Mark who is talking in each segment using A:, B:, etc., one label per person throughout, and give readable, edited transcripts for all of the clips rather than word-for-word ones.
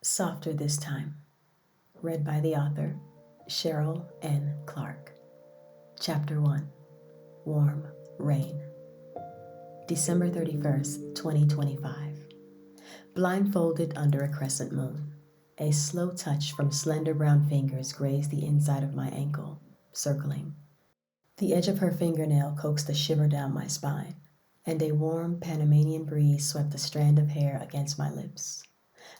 A: Softer This Time. Read by the author, Cheril N. Clarke. Chapter 1. Warm Rain. December 31st, 2025. Blindfolded under a crescent moon. A slow touch from slender brown fingers grazed the inside of my ankle, circling. The edge of her fingernail coaxed a shiver down my spine, and a warm Panamanian breeze swept a strand of hair against my lips.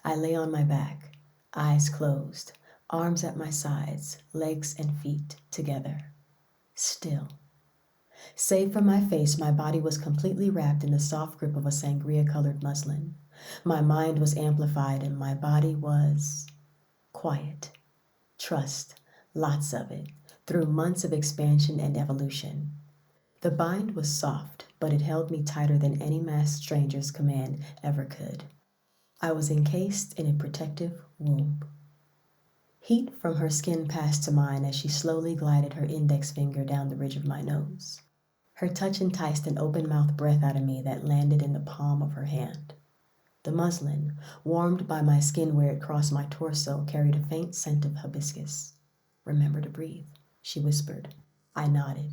A: I lay on my back, eyes closed, arms at my sides, legs and feet together. Still. Save for my face, my body was completely wrapped in the soft grip of a sangria-colored muslin. My mind was amplified and my body was quiet. Trust, lots of it, through months of expansion and evolution. The bind was soft, but it held me tighter than any masked stranger's command ever could. I was encased in a protective womb. Heat from her skin passed to mine as she slowly glided her index finger down the ridge of my nose. Her touch enticed an open-mouthed breath out of me that landed in the palm of her hand. The muslin, warmed by my skin where it crossed my torso, carried a faint scent of hibiscus. "Remember to breathe," she whispered. I nodded.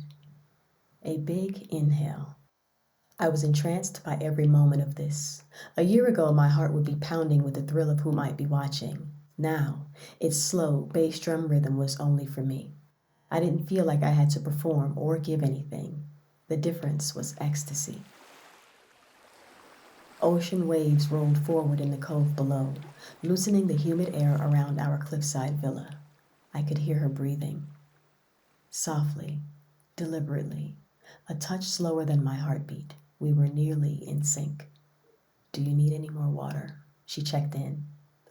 A: A big inhale. I was entranced by every moment of this. A year ago, my heart would be pounding with the thrill of who might be watching. Now, its slow, bass drum rhythm was only for me. I didn't feel like I had to perform or give anything. The difference was ecstasy. Ocean waves rolled forward in the cove below, loosening the humid air around our cliffside villa. I could hear her breathing. Softly, deliberately, a touch slower than my heartbeat. We were nearly in sync. "Do you need any more water?" She checked in.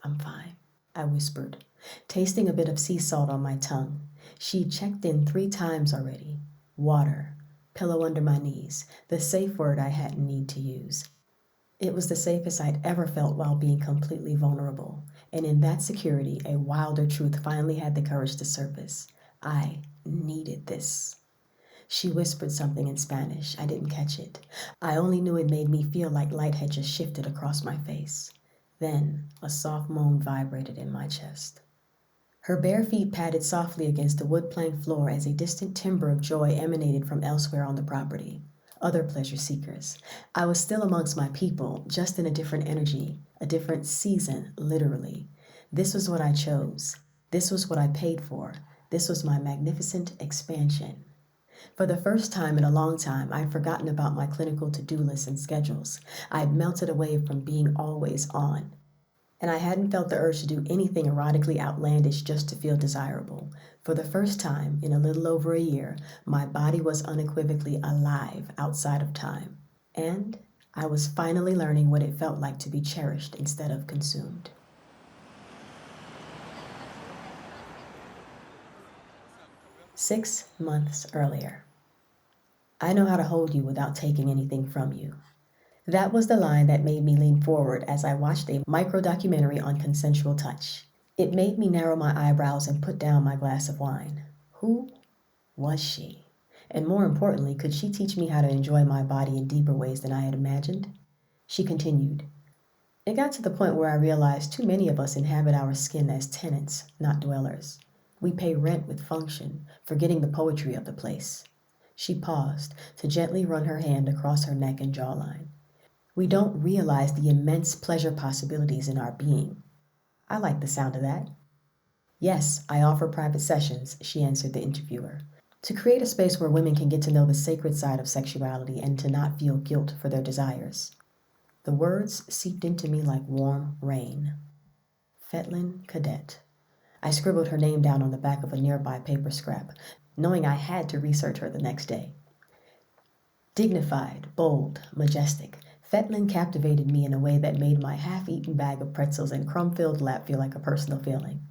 A: "I'm fine," I whispered, tasting a bit of sea salt on my tongue. She'd checked in 3 times already. Water, pillow under my knees, the safe word I hadn't need to use. It was the safest I'd ever felt while being completely vulnerable, and in that security, a wilder truth finally had the courage to surface. I needed this. She whispered something in Spanish. I didn't catch it. I only knew it made me feel like light had just shifted across my face. Then a soft moan vibrated in my chest. Her bare feet padded softly against the wood plank floor as a distant timbre of joy emanated from elsewhere on the property. Other pleasure seekers. I was still amongst my people, just in a different energy, a different season, literally. This was what I chose. This was what I paid for. This was my magnificent expansion. For the first time in a long time, I'd forgotten about my clinical to-do lists and schedules. I'd melted away from being always on. And I hadn't felt the urge to do anything erotically outlandish just to feel desirable. For the first time in a little over a year, my body was unequivocally alive outside of time. And I was finally learning what it felt like to be cherished instead of consumed. "6 months earlier. I know how to hold you without taking anything from you." That was the line that made me lean forward as I watched a micro-documentary on consensual touch. It made me narrow my eyebrows and put down my glass of wine. Who was she? And more importantly, could she teach me how to enjoy my body in deeper ways than I had imagined? She continued. "It got to the point where I realized too many of us inhabit our skin as tenants, not dwellers. We pay rent with function, forgetting the poetry of the place." She paused to gently run her hand across her neck and jawline. "We don't realize the immense pleasure possibilities in our being." I like the sound of that. "Yes, I offer private sessions," she answered the interviewer, "to create a space where women can get to know the sacred side of sexuality and to not feel guilt for their desires." The words seeped into me like warm rain. Fetlynne Cadet. I scribbled her name down on the back of a nearby paper scrap, knowing I had to research her the next day. Dignified, bold, majestic, Fetlynne captivated me in a way that made my half-eaten bag of pretzels and crumb-filled lap feel like a personal feeling.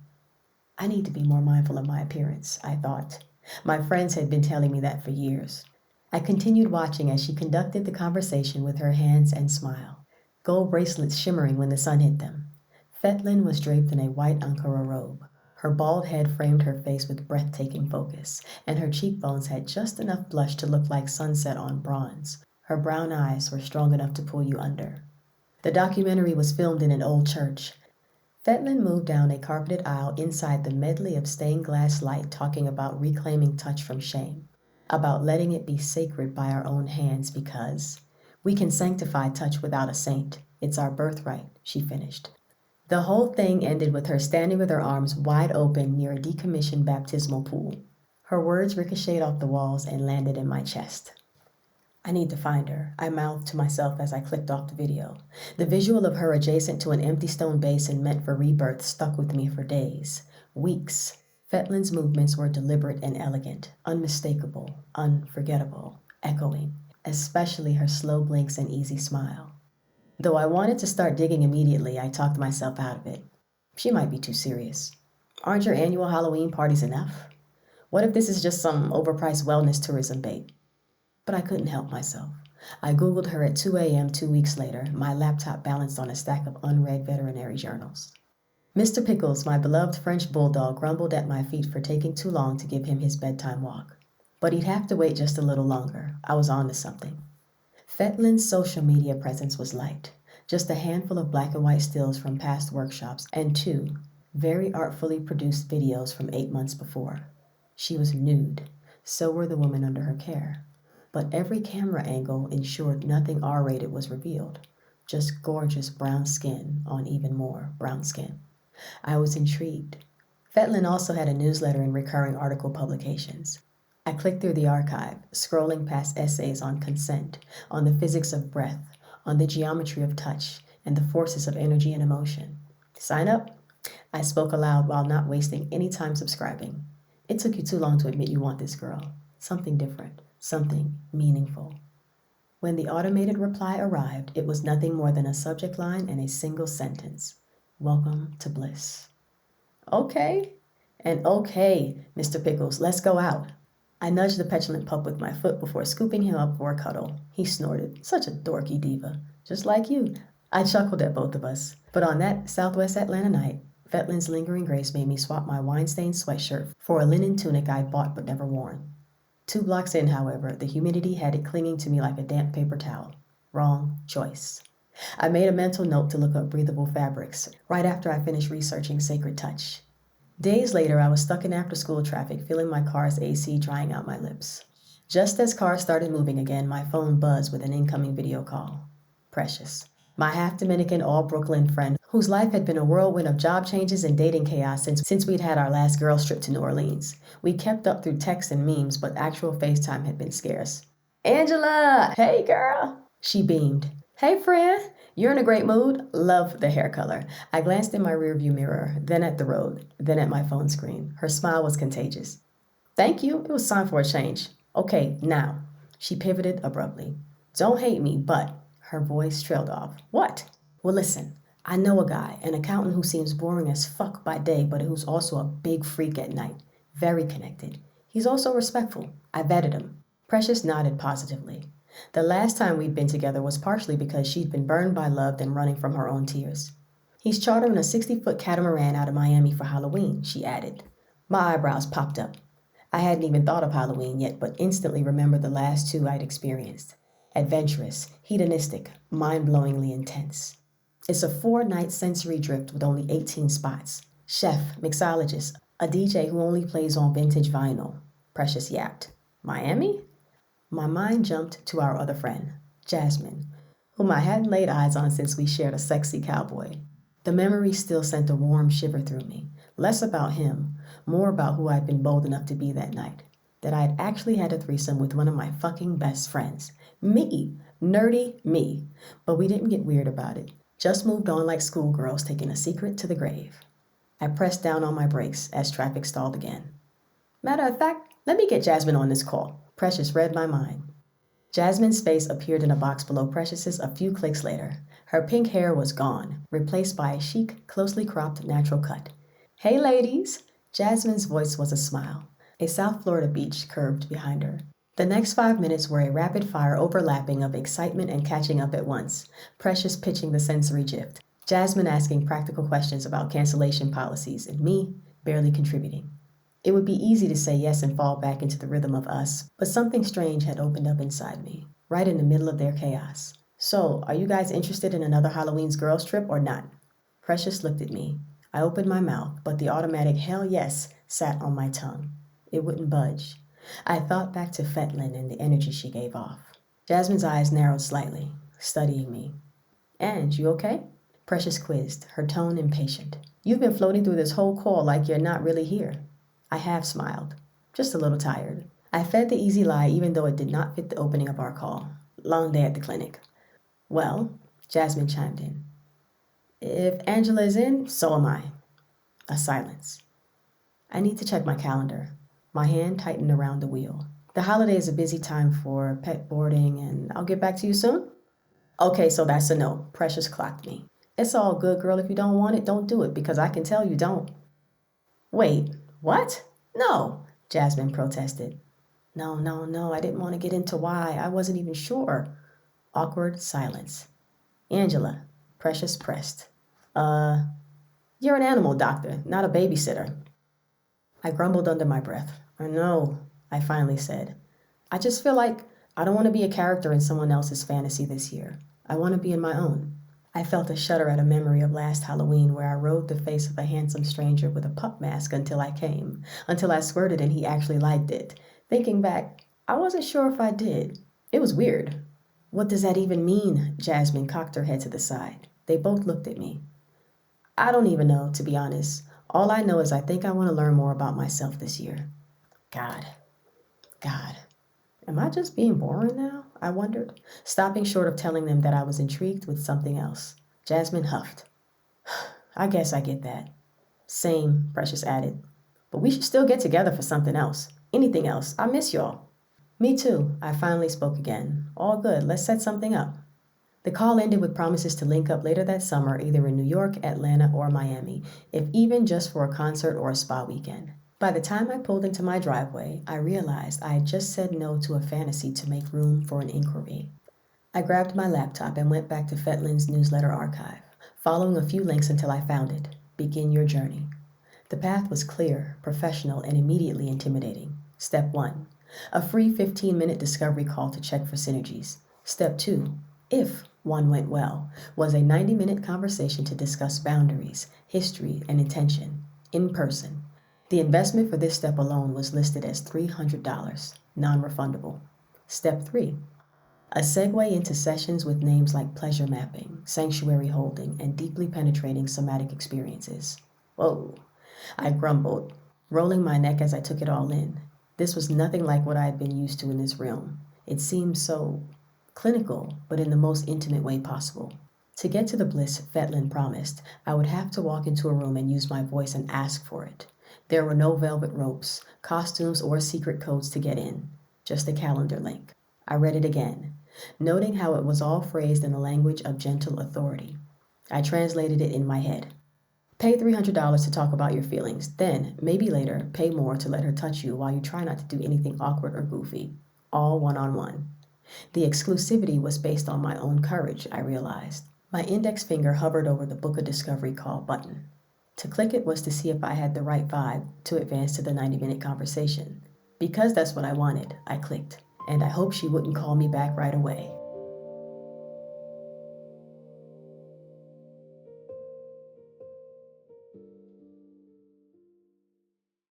A: I need to be more mindful of my appearance, I thought. My friends had been telling me that for years. I continued watching as she conducted the conversation with her hands and smile, gold bracelets shimmering when the sun hit them. Fetlynne was draped in a white Ankara robe. Her bald head framed her face with breathtaking focus, and her cheekbones had just enough blush to look like sunset on bronze. Her brown eyes were strong enough to pull you under. The documentary was filmed in an old church. Fetlynne moved down a carpeted aisle inside the medley of stained glass light, talking about reclaiming touch from shame, about letting it be sacred by our own hands because we can sanctify touch without a saint. It's our birthright, she finished. The whole thing ended with her standing with her arms wide open near a decommissioned baptismal pool. Her words ricocheted off the walls and landed in my chest. I need to find her, I mouthed to myself as I clicked off the video. The visual of her adjacent to an empty stone basin meant for rebirth stuck with me for days, weeks. Fetlynne's movements were deliberate and elegant, unmistakable, unforgettable, echoing, especially her slow blinks and easy smile. Though I wanted to start digging immediately, I talked myself out of it. She might be too serious. Aren't your annual Halloween parties enough? What if this is just some overpriced wellness tourism bait? But I couldn't help myself. I Googled her at 2 a.m. 2 weeks later, my laptop balanced on a stack of unread veterinary journals. Mr. Pickles, my beloved French bulldog, grumbled at my feet for taking too long to give him his bedtime walk. But he'd have to wait just a little longer. I was on to something. Fetlynne's social media presence was light. Just a handful of black and white stills from past workshops and 2 very artfully produced videos from 8 months before. She was nude. So were the women under her care. But every camera angle ensured nothing R-rated was revealed, just gorgeous brown skin on even more brown skin. I was intrigued. Fetlynne also had a newsletter and recurring article publications. I clicked through the archive, scrolling past essays on consent, on the physics of breath, on the geometry of touch, and the forces of energy and emotion. Sign up? I spoke aloud while not wasting any time subscribing. It took you too long to admit you want this, girl. Something different. Something meaningful. When the automated reply arrived, it was nothing more than a subject line and a single sentence. Welcome to bliss. Okay. And okay, Mr. Pickles, let's go out. I nudged the petulant pup with my foot before scooping him up for a cuddle. He snorted, such a dorky diva. Just like you. I chuckled at both of us. But on that Southwest Atlanta night, Fetlynne's lingering grace made me swap my wine-stained sweatshirt for a linen tunic I'd bought but never worn. 2 blocks in, however, the humidity had it clinging to me like a damp paper towel. Wrong choice. I made a mental note to look up breathable fabrics right after I finished researching sacred touch. Days later, I was stuck in after-school traffic, feeling my car's AC drying out my lips. Just as cars started moving again, my phone buzzed with an incoming video call. Precious. My half-Dominican, all-Brooklyn friend, whose life had been a whirlwind of job changes and dating chaos since we'd had our last girls' trip to New Orleans. We kept up through texts and memes, but actual FaceTime had been scarce. Angela! Hey, girl! She beamed. Hey, friend! You're in a great mood? Love the hair color. I glanced in my rearview mirror, then at the road, then at my phone screen. Her smile was contagious. Thank you. It was time for a change. Okay, now. She pivoted abruptly. Don't hate me, but... Her voice trailed off. What? Well, listen. I know a guy, an accountant who seems boring as fuck by day, but who's also a big freak at night. Very connected. He's also respectful. I vetted him. Precious nodded positively. The last time we'd been together was partially because she'd been burned by love and running from her own tears. He's chartering a 60-foot catamaran out of Miami for Halloween, she added. My eyebrows popped up. I hadn't even thought of Halloween yet, but instantly remembered the last 2 I'd experienced. Adventurous, hedonistic, mind-blowingly intense. It's a 4-night sensory drift with only 18 spots. Chef, mixologist, a DJ who only plays on vintage vinyl. Precious yapped. Miami? My mind jumped to our other friend, Jasmine, whom I hadn't laid eyes on since we shared a sexy cowboy. The memory still sent a warm shiver through me. Less about him, more about who I'd been bold enough to be that night. That I'd actually had a threesome with one of my fucking best friends. Me. Nerdy me. But we didn't get weird about it. Just moved on like schoolgirls taking a secret to the grave. I pressed down on my brakes as traffic stalled again. Matter of fact, let me get Jasmine on this call. Precious read my mind. Jasmine's face appeared in a box below Precious's a few clicks later. Her pink hair was gone, replaced by a chic, closely cropped natural cut. Hey, ladies! Jasmine's voice was a smile. A South Florida beach curved behind her. The next 5 minutes were a rapid-fire overlapping of excitement and catching up at once. Precious pitching the sensory gift. Jasmine asking practical questions about cancellation policies, and me barely contributing. It would be easy to say yes and fall back into the rhythm of us, but something strange had opened up inside me, right in the middle of their chaos. So, are you guys interested in another Halloween's girls trip or not? Precious looked at me. I opened my mouth, but the automatic hell yes sat on my tongue. It wouldn't budge. I thought back to Fetlynne and the energy she gave off. Jasmine's eyes narrowed slightly, studying me. "And you okay?" Precious quizzed, her tone impatient. "You've been floating through this whole call like you're not really here." I half smiled, just a little tired. I fed the easy lie even though it did not fit the opening of our call. Long day at the clinic. "Well," Jasmine chimed in, "if Angela is in, so am I." A silence. "I need to check my calendar." My hand tightened around the wheel. "The holiday is a busy time for pet boarding, and I'll get back to you soon." "Okay, so that's a no." Precious clocked me. "It's all good, girl. If you don't want it, don't do it, because I can tell you don't." "Wait, what?" "No," Jasmine protested. No, I didn't want to get into why. I wasn't even sure." Awkward silence. "Angela," Precious pressed. You're an animal doctor, not a babysitter." I grumbled under my breath. "I know," I finally said. "I just feel like I don't want to be a character in someone else's fantasy this year. I want to be in my own." I felt a shudder at a memory of last Halloween where I rode the face of a handsome stranger with a pup mask until I squirted and he actually liked it. Thinking back, I wasn't sure if I did. It was weird. "What does that even mean?" Jasmine cocked her head to the side. They both looked at me. "I don't even know, to be honest. All I know is I think I want to learn more about myself this year." God. Am I just being boring now? I wondered, stopping short of telling them that I was intrigued with something else. Jasmine huffed. "I guess I get that." "Same," Precious added. "But we should still get together for something else. Anything else. I miss y'all." "Me too," I finally spoke again. "All good. Let's set something up." The call ended with promises to link up later that summer, either in New York, Atlanta, or Miami, if even just for a concert or a spa weekend. By the time I pulled into my driveway, I realized I had just said no to a fantasy to make room for an inquiry. I grabbed my laptop and went back to Fetlynne's newsletter archive, following a few links until I found it. Begin your journey. The path was clear, professional, and immediately intimidating. Step 1. A free 15-minute discovery call to check for synergies. Step 2. If one went well, was a 90-minute conversation to discuss boundaries, history, and intention, in person. The investment for this step alone was listed as $300, non-refundable. Step 3. A segue into sessions with names like pleasure mapping, sanctuary holding, and deeply penetrating somatic experiences. Whoa, I grumbled, rolling my neck as I took it all in. This was nothing like what I had been used to in this realm. It seemed so clinical, but in the most intimate way possible. To get to the bliss Fetlynne promised, I would have to walk into a room and use my voice and ask for it. There were no velvet ropes, costumes, or secret codes to get in, just a calendar link. I read it again, noting how it was all phrased in a language of gentle authority. I translated it in my head. Pay $300 to talk about your feelings, then, maybe later, pay more to let her touch you while you try not to do anything awkward or goofy. All one-on-one. The exclusivity was based on my own courage, I realized. My index finger hovered over the Book a Discovery Call button. To click it was to see if I had the right vibe to advance to the 90-minute conversation. Because that's what I wanted, I clicked, and I hoped she wouldn't call me back right away.